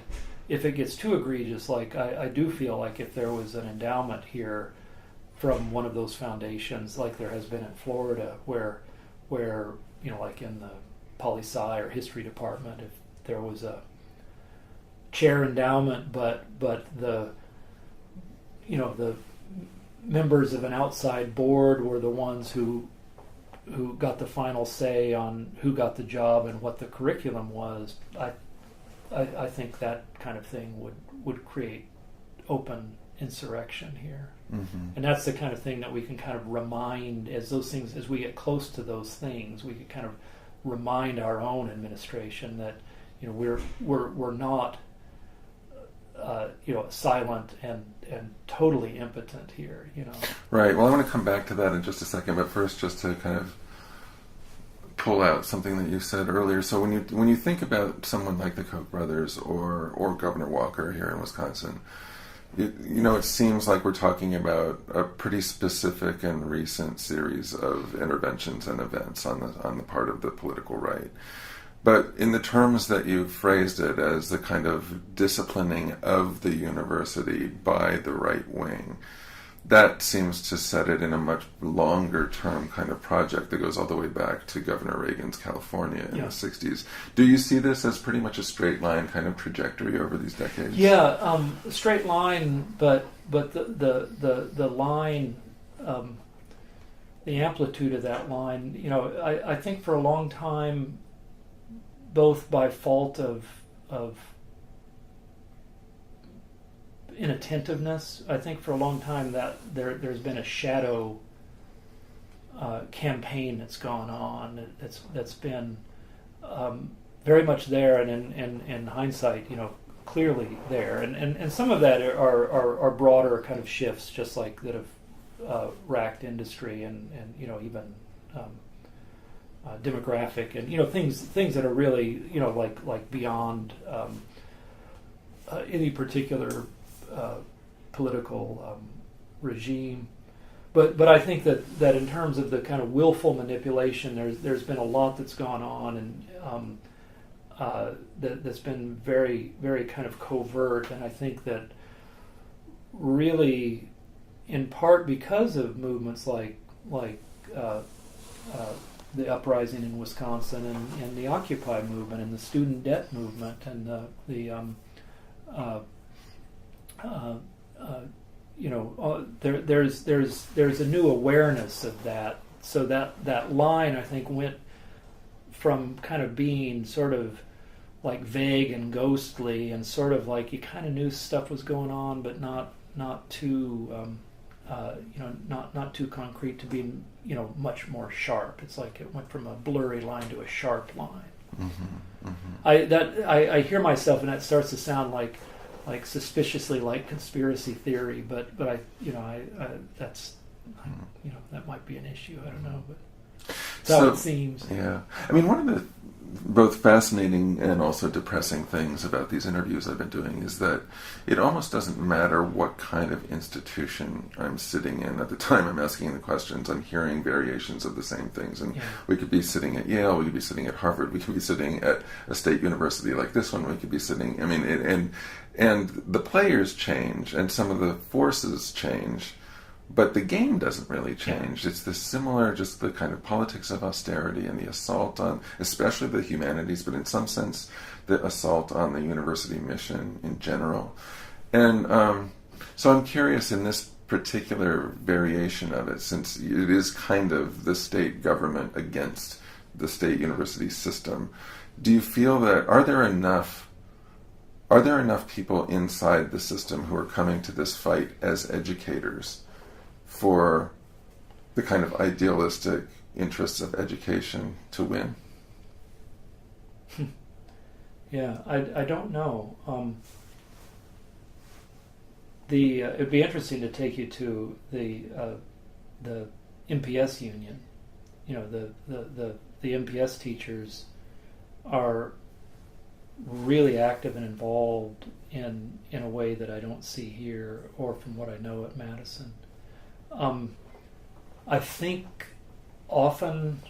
if it gets too egregious, like I do feel like if there was an endowment here from one of those foundations, like there has been in Florida, where you know, like in the poli-sci or history department, if there was a chair endowment, but the, you know, the members of an outside board were the ones who got the final say on who got the job and what the curriculum was. I think that kind of thing would create open insurrection here. Mm-hmm. And that's the kind of thing that we can kind of remind as we get close to those things, we can kind of remind our own administration that, you know, we're not you know, silent and totally impotent here, you know. Right. Well, I want to come back to that in just a second, but first, just to kind of pull out something that you said earlier. So when you think about someone like the Koch brothers or Governor Walker here in Wisconsin, you know, it seems like we're talking about a pretty specific and recent series of interventions and events on the part of the political right. But in the terms that you've phrased it as the kind of disciplining of the university by the right wing, that seems to set it in a much longer term kind of project that goes all the way back to Governor Reagan's California in the 60s. Do you see this as pretty much a straight line kind of trajectory over these decades? Yeah, straight line, but the line, the amplitude of that line, you know, I think for a long time, both by fault of inattentiveness, I think for a long time that there's been a shadow campaign that's gone on. That's been very much there, and in hindsight, clearly there, and some of that are broader kind of shifts, just like that have racked industry and even demographic, and things that are really like beyond any particular political regime. But I think that in terms of the kind of willful manipulation, there's been a lot that's gone on, and that's been very, very kind of covert. And I think that really, in part because of movements like the uprising in Wisconsin, and the Occupy movement, and the student debt movement, and there's a new awareness of that. So that line, I think, went from kind of being sort of like vague and ghostly, and sort of like you kind of knew stuff was going on, but not too not too concrete, to being much more sharp. It's like it went from a blurry line to a sharp line. Mm-hmm, mm-hmm. I hear myself, and that starts to sound like suspiciously like conspiracy theory, but I that's that might be an issue. I don't know, but that's how it seems. Yeah, I mean, one of the both fascinating and also depressing things about these interviews I've been doing is that it almost doesn't matter what kind of institution I'm sitting in at the time I'm asking the questions. I'm hearing variations of the same things, and we could be sitting at Yale, we could be sitting at Harvard, we could be sitting at a state university like this one, we could be sitting, I mean, and the players change, and some of the forces change, but the game doesn't really change. It's the similar, just the kind of politics of austerity and the assault on, especially the humanities, but in some sense, the assault on the university mission in general. And so I'm curious, in this particular variation of it, since it is kind of the state government against the state university system, do you feel that, are there enough people inside the system who are coming to this fight as educators for the kind of idealistic interests of education to win? Yeah, I don't know. It'd be interesting to take you to the MPS union. The MPS teachers are really active and involved in a way that I don't see here, or from what I know at Madison. I think often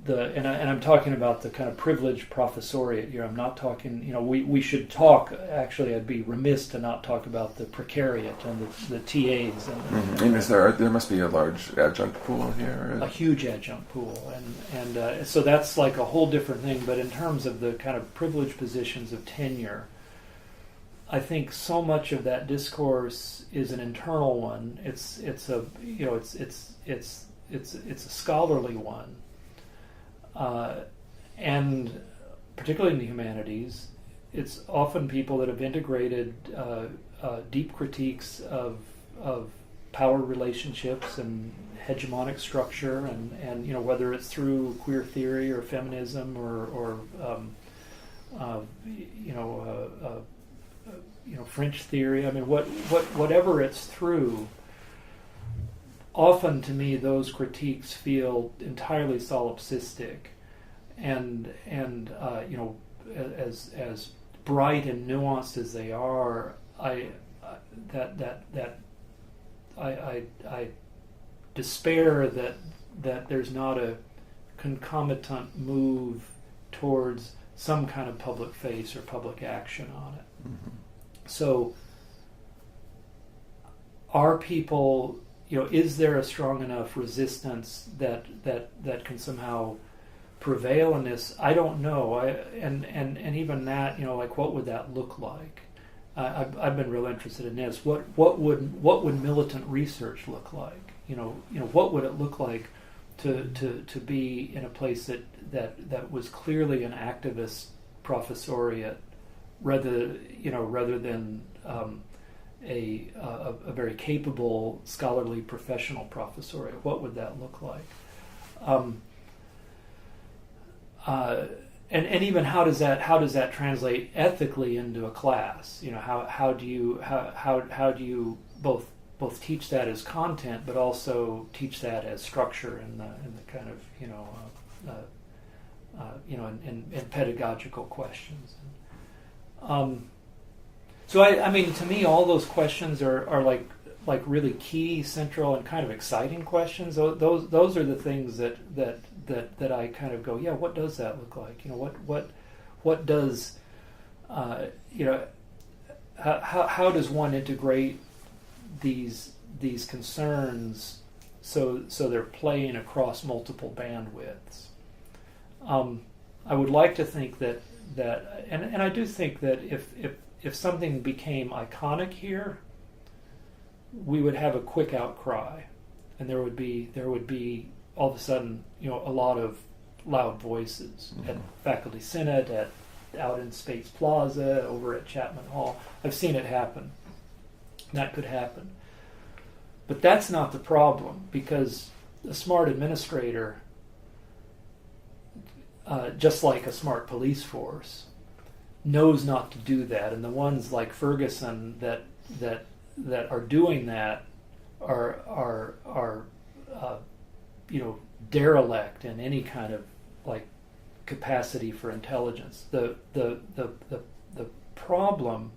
and I'm talking about the kind of privileged professoriate here. I'm not talking, we should talk, actually I'd be remiss to not talk about the precariat and the TAs. And is there must be a large adjunct pool here? A huge adjunct pool. And so that's like a whole different thing. But in terms of the kind of privileged positions of tenure, I think so much of that discourse is an internal one. It's a scholarly one, and particularly in the humanities, it's often people that have integrated deep critiques of power relationships and hegemonic structure, and whether it's through queer theory or feminism or French theory. I mean, whatever it's through, often to me those critiques feel entirely solipsistic, and as bright and nuanced as they are, I despair that there's not a concomitant move towards some kind of public face or public action on it. Mm-hmm. So, are people, is there a strong enough resistance that can somehow prevail in this? I don't know. And even that, like, what would that look like? I've been real interested in this. What would militant research look like? What would it look like to be in a place that was clearly an activist professoriate, rather than a very capable scholarly professional professoriate? What would that look like? and even how does that translate ethically into a class? You know, how do you both teach that as content, but also teach that as structure in the kind of in pedagogical questions. So I mean, to me, all those questions are like really key, central, and kind of exciting questions. Those are the things that I kind of go, yeah, what does that look like? You know, what does how does one integrate these concerns so they're playing across multiple bandwidths? I would like to think that and I do think that if something became iconic here, we would have a quick outcry, and there would be all of a sudden, you know, a lot of loud voices at Faculty Senate, out in Spates Plaza, over at Chapman Hall. I've seen it happen. That could happen. But that's not the problem, because a smart administrator, just like a smart police force, knows not to do that. And the ones like Ferguson that are doing that are derelict in any kind of like capacity for intelligence. The problem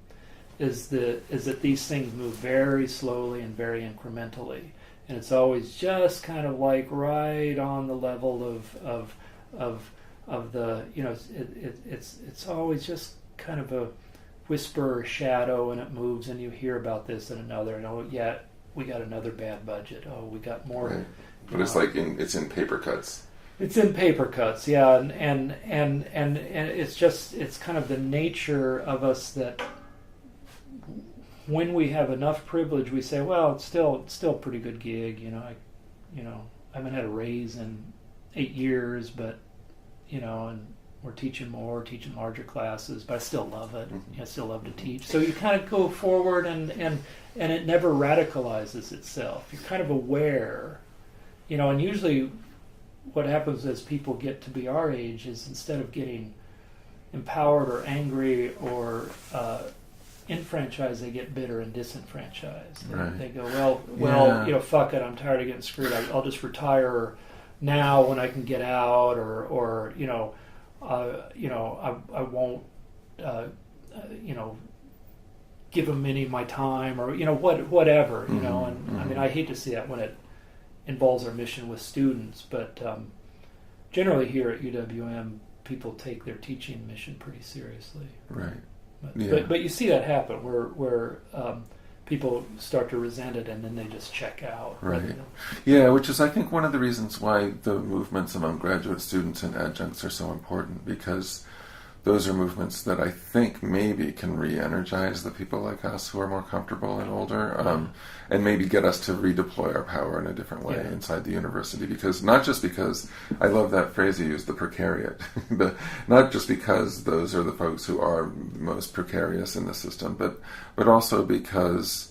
is that these things move very slowly and very incrementally, and it's always just kind of like right on the level of the, you know, it's always just kind of a whisper or shadow, and it moves, and you hear about this and another, and oh yeah, we got another bad budget. Oh, we got more. Right. But it's like it's in paper cuts. It's in paper cuts, yeah, and it's kind of the nature of us that when we have enough privilege, we say, well, it's still a pretty good gig, you know. I haven't had a raise in 8 years, but you know, and we're teaching larger classes, but I still love it. I still love to teach. So you kind of go forward, and it never radicalizes itself. You're kind of aware, you know, and usually what happens as people get to be our age is, instead of getting empowered or angry or enfranchised, they get bitter and disenfranchised. Right. They go, well, you know, fuck it, I'm tired of getting screwed. I'll just retire now when I can get out, or you know, I won't, you know, give them any of my time, or you know, whatever, you know. And I mean, I hate to see that when it involves our mission with students, but generally here at UWM, people take their teaching mission pretty seriously. Right. But you see that happen where people start to resent it, and then they just check out. Right. You know? Yeah, which is, I think, one of the reasons why the movements among graduate students and adjuncts are so important, because those are movements that I think maybe can re-energize the people like us who are more comfortable and older, and maybe get us to redeploy our power in a different way inside the university. Because not just because, I love that phrase you used, the precariat, not just because those are the folks who are most precarious in the system, but also because,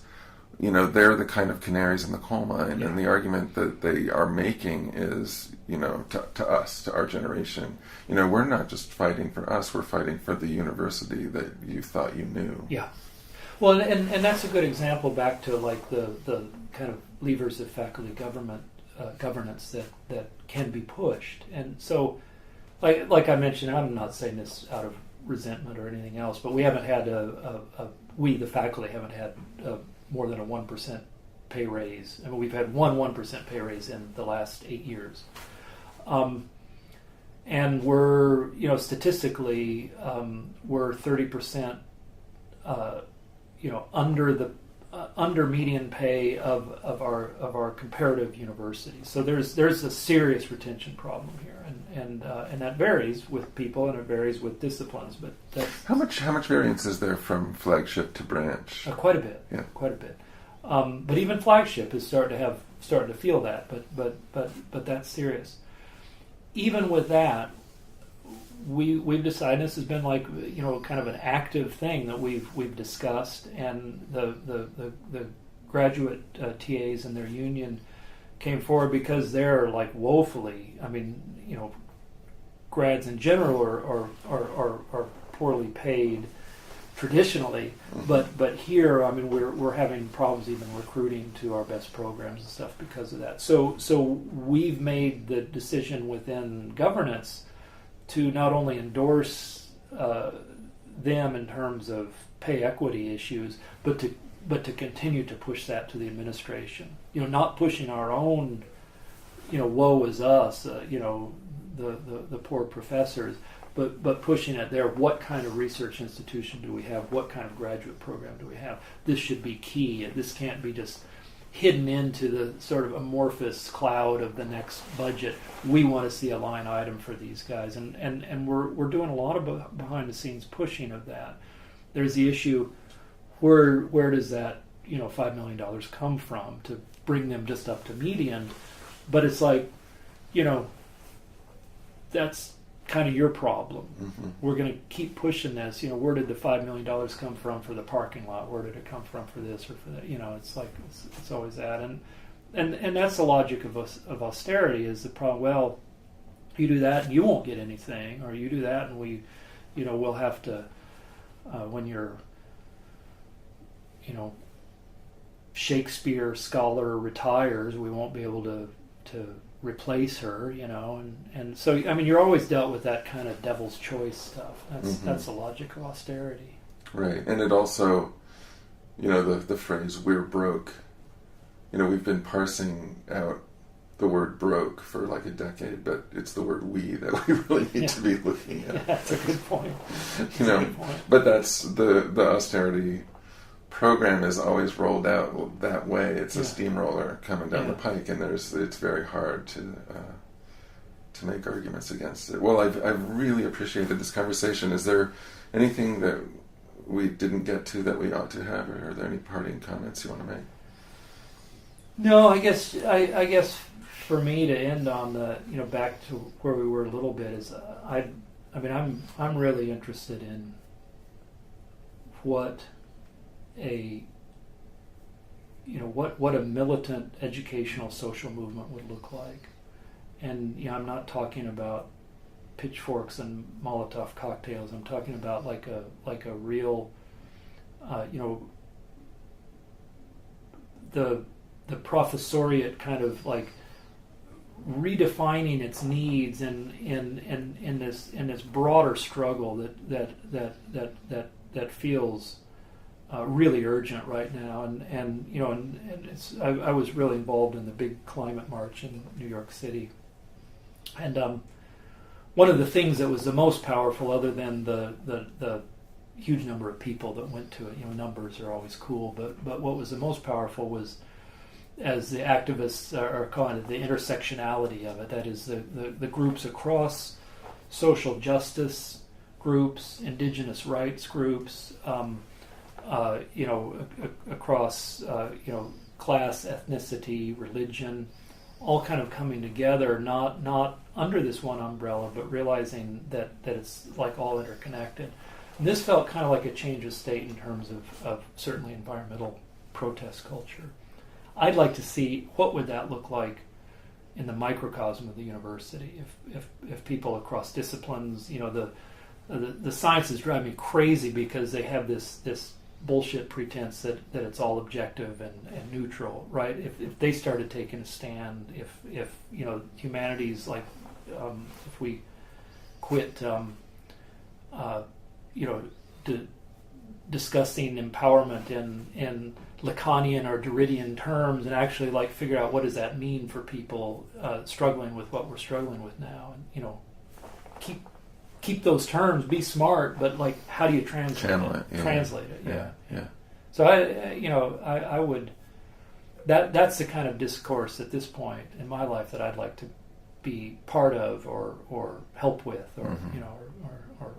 you know, they're the kind of canaries in the coal mine, and the argument that they are making is, you know, to us, to our generation, you know, we're not just fighting for us, we're fighting for the university that you thought you knew. Yeah. Well, and that's a good example back to like the kind of levers of faculty governance that can be pushed. And so, like I mentioned, I'm not saying this out of resentment or anything else, but we haven't had we the faculty haven't had more than a 1% pay raise. I mean, we've had 1% pay raise in the last 8 years. And we're, you know, statistically, we're 30%, you know, under median pay of our comparative universities. So there's a serious retention problem here, and that varies with people, and it varies with disciplines. But that's, how much variance is there from flagship to branch? quite a bit. Yeah. Quite a bit. But even flagship is starting to feel that. But that's serious. Even with that, we've decided, this has been like, you know, kind of an active thing that we've discussed, and the graduate TAs and their union came forward because they're like woefully, I mean, you know, grads in general are poorly paid traditionally, but here, I mean, we're having problems even recruiting to our best programs and stuff because of that. So we've made the decision within governance to not only endorse them in terms of pay equity issues, but to continue to push that to the administration. Not pushing our own, woe is us, the poor professors, but pushing it there. What kind of research institution do we have? What kind of graduate program do we have? This should be key. This can't be just hidden into the sort of amorphous cloud of the next budget. We want to see a line item for these guys, and we're doing a lot of behind the scenes pushing of that. There's the issue, where does that $5 million come from to bring them just up to median? But it's like, that's kind of your problem. Mm-hmm. We're going to keep pushing this. Where did the $5 million come from for the parking lot? Where did it come from for this or for that? It's like it's always that, and that's the logic of austerity. Is the problem? Well, you do that and you won't get anything, or you do that and we'll have to when you're Shakespeare scholar retires, we won't be able to replace her, and so I mean, you're always dealt with that kind of devil's choice stuff. That's the logic of austerity, right? And it also, the phrase "we're broke." We've been parsing out the word "broke" for like a decade, but it's the word "we" that we really need to be looking at. Yeah, that's a good point. But that's the austerity program is always rolled out that way. It's a steamroller coming down the pike, and it's very hard to make arguments against it. Well, I've really appreciated this conversation. Is there anything that we didn't get to that we ought to have, or are there any parting comments you want to make? No, I guess for me to end on the back to where we were a little bit is I'm really interested in what a militant educational social movement would look like. And I'm not talking about pitchforks and Molotov cocktails. I'm talking about like a real the professoriate kind of like redefining its needs in this broader struggle that feels really urgent right now, and it's, I was really involved in the big climate march in New York City, and one of the things that was the most powerful, other than the huge number of people that went to it, numbers are always cool, but what was the most powerful was, as the activists are calling it, the intersectionality of it. That is the groups across social justice groups, indigenous rights groups, across class, ethnicity, religion, all kind of coming together, not under this one umbrella, but realizing that it's like all interconnected. And this felt kind of like a change of state in terms of certainly environmental protest culture. I'd like to see what would that look like in the microcosm of the university if people across disciplines, the sciences drive me crazy because they have this bullshit pretense that it's all objective and neutral, right? If they started taking a stand, if humanities, like if we quit discussing empowerment in Lacanian or Derridian terms, and actually like figure out what does that mean for people struggling with what we're struggling with now, and keep those terms, be smart, but like how do you translate it? Yeah. So I would that's the kind of discourse at this point in my life that I'd like to be part of or help with or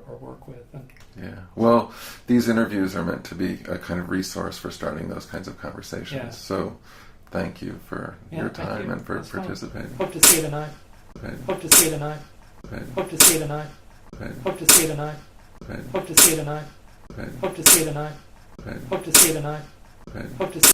or work with. Yeah. Well, these interviews are meant to be a kind of resource for starting those kinds of conversations. Yeah. So thank you for your time and for participating. Hope to see you tonight. Hope to see you tonight. Hope to see you tonight. Hope to see you tonight. Hope to see you tonight. Hope to see you tonight. Hope to see you tonight. Hope to see